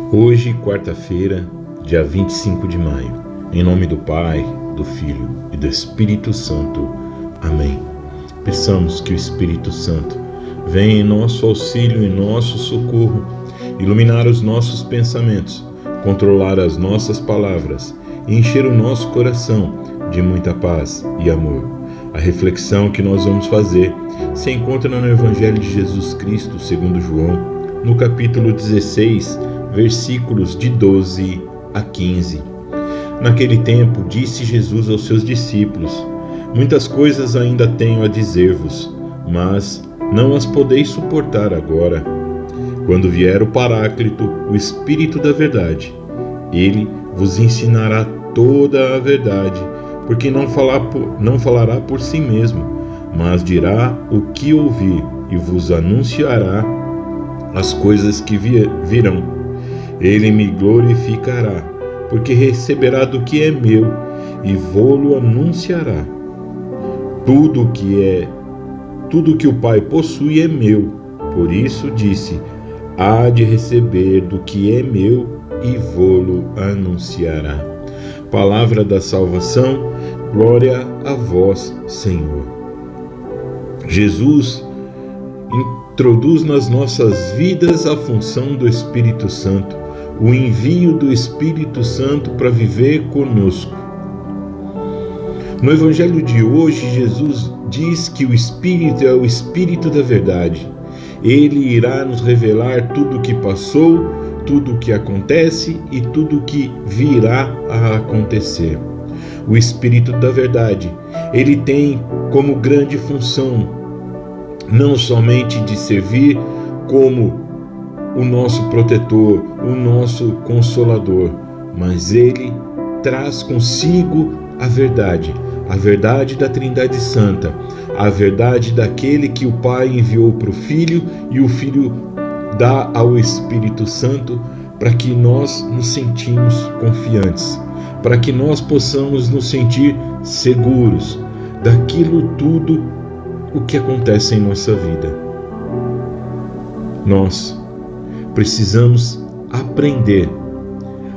Hoje, quarta-feira, dia 25 de maio, em nome do Pai, do Filho e do Espírito Santo. Amém. Peçamos que o Espírito Santo venha em nosso auxílio e nosso socorro, iluminar os nossos pensamentos, controlar as nossas palavras e encher o nosso coração de muita paz e amor. A reflexão que nós vamos fazer se encontra no Evangelho de Jesus Cristo, segundo João, no capítulo 16, versículos de 12 a 15. Naquele tempo, disse Jesus aos seus discípulos: muitas coisas ainda tenho a dizer-vos, mas não as podeis suportar agora. Quando vier o Paráclito, o Espírito da verdade, ele vos ensinará toda a verdade, porque não falará por si mesmo, mas dirá o que ouvir e vos anunciará as coisas que virão. Ele me glorificará, porque receberá do que é meu e vô-lo anunciará. Tudo que o Pai possui é meu, por isso disse: há de receber do que é meu e vô-lo anunciará. Palavra da salvação, glória a vós, Senhor. Jesus introduz nas nossas vidas a função do Espírito Santo, o envio do Espírito Santo para viver conosco. No Evangelho de hoje, Jesus diz que o Espírito é o Espírito da verdade. Ele irá nos revelar tudo o que passou, tudo o que acontece e tudo o que virá a acontecer. O Espírito da verdade, ele tem como grande função não somente de servir como o nosso protetor, o nosso consolador, mas ele traz consigo a verdade da Trindade Santa, a verdade daquele que o Pai enviou para o Filho e o Filho dá ao Espírito Santo para que nós nos sentimos confiantes, para que nós possamos nos sentir seguros daquilo tudo o que acontece em nossa vida. Nós precisamos aprender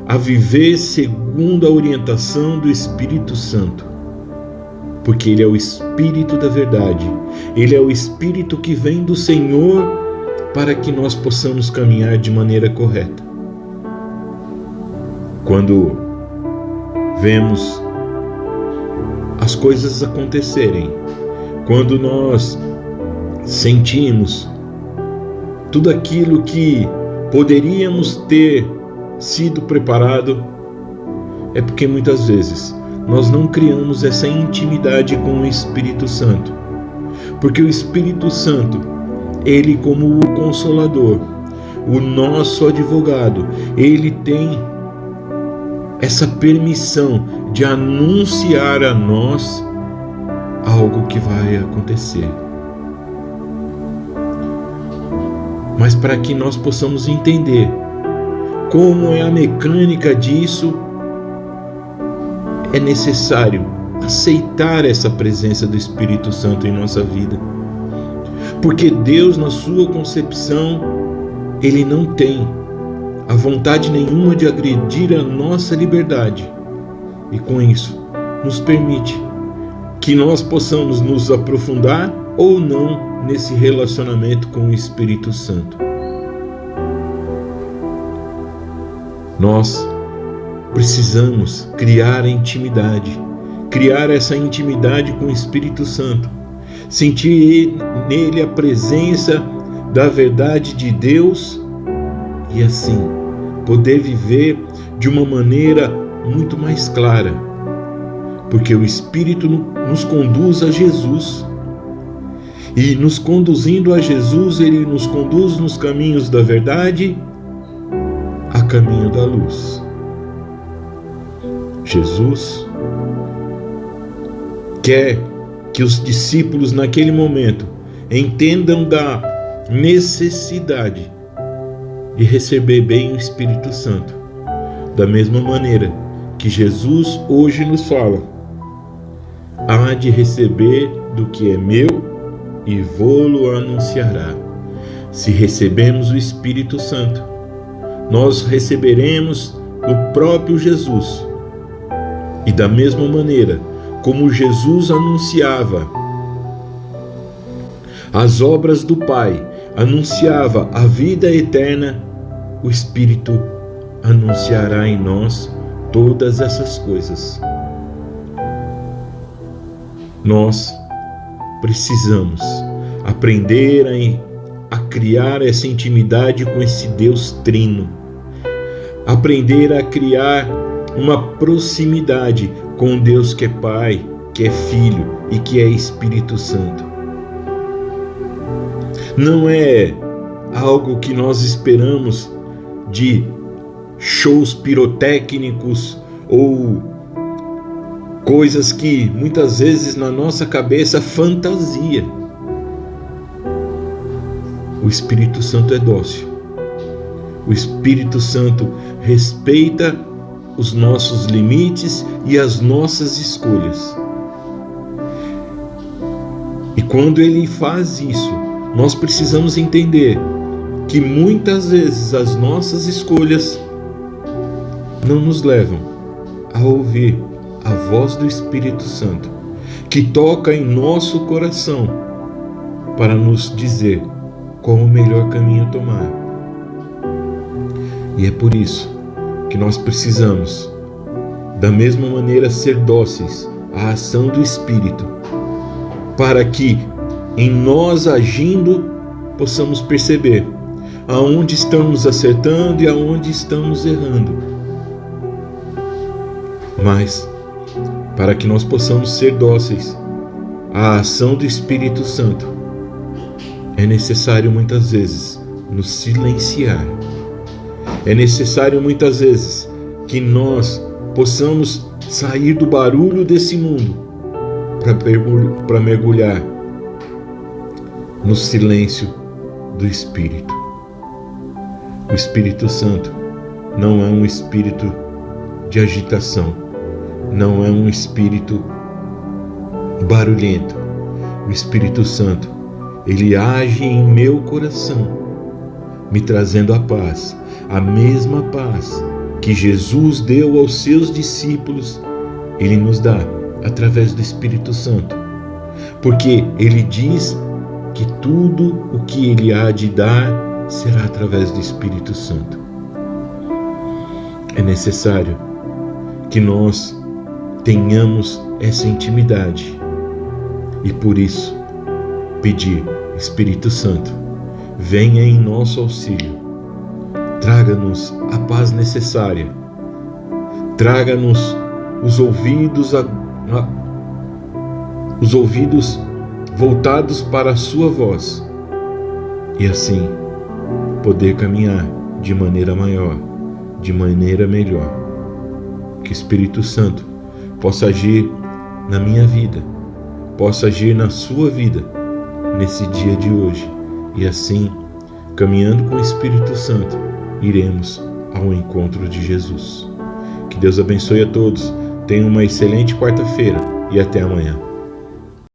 a viver segundo a orientação do Espírito Santo, porque ele é o Espírito da verdade, ele é o Espírito que vem do Senhor para que nós possamos caminhar de maneira correta. Quando vemos as coisas acontecerem, quando nós sentimos tudo aquilo que poderíamos ter sido preparado, é porque muitas vezes nós não criamos essa intimidade com o Espírito Santo. Porque o Espírito Santo, ele como o Consolador, o nosso advogado, ele tem essa permissão de anunciar a nós algo que vai acontecer. Mas para que nós possamos entender como é a mecânica disso, é necessário aceitar essa presença do Espírito Santo em nossa vida. Porque Deus, na sua concepção, ele não tem a vontade nenhuma de agredir a nossa liberdade. E com isso, nos permite que nós possamos nos aprofundar ou não nesse relacionamento com o Espírito Santo. Nós precisamos criar a intimidade, criar essa intimidade com o Espírito Santo, sentir nele a presença da verdade de Deus e assim poder viver de uma maneira muito mais clara, porque o Espírito nos conduz a Jesus. E nos conduzindo a Jesus, ele nos conduz nos caminhos da verdade, a caminho da luz. Jesus quer que os discípulos naquele momento entendam da necessidade de receber bem o Espírito Santo, da mesma maneira que Jesus hoje nos fala: há de receber do que é meu e vô-lo anunciará. Se recebemos o Espírito Santo, nós receberemos do próprio Jesus. E da mesma maneira como Jesus anunciava as obras do Pai, anunciava a vida eterna, o Espírito anunciará em nós todas essas coisas. Nós precisamos aprender a criar essa intimidade com esse Deus trino, aprender a criar uma proximidade com Deus que é Pai, que é Filho e que é Espírito Santo. Não é algo que nós esperamos de shows pirotécnicos ou coisas que muitas vezes na nossa cabeça fantasia. O Espírito Santo é dócil. O Espírito Santo respeita os nossos limites e as nossas escolhas. E quando ele faz isso, nós precisamos entender que muitas vezes as nossas escolhas não nos levam a ouvir a voz do Espírito Santo, que toca em nosso coração para nos dizer qual o melhor caminho tomar. E é por isso que nós precisamos, da mesma maneira, ser dóceis à ação do Espírito, para que, em nós agindo, possamos perceber aonde estamos acertando e aonde estamos errando. Mas, para que nós possamos ser dóceis à ação do Espírito Santo, é necessário muitas vezes nos silenciar. É necessário muitas vezes que nós possamos sair do barulho desse mundo para mergulhar no silêncio do Espírito. O Espírito Santo não é um espírito de agitação, não é um espírito barulhento. O Espírito Santo, ele age em meu coração, me trazendo a paz, a mesma paz que Jesus deu aos seus discípulos, ele nos dá através do Espírito Santo, porque ele diz que tudo o que ele há de dar será através do Espírito Santo. É necessário que nós tenhamos essa intimidade e por isso pedir: Espírito Santo, venha em nosso auxílio, traga-nos a paz necessária, traga-nos os ouvidos voltados para a sua voz, e assim poder caminhar de maneira maior, de maneira melhor. Que o Espírito Santo possa agir na minha vida, possa agir na sua vida nesse dia de hoje, e assim, caminhando com o Espírito Santo, iremos ao encontro de Jesus. Que Deus abençoe a todos, tenham uma excelente quarta-feira e até amanhã.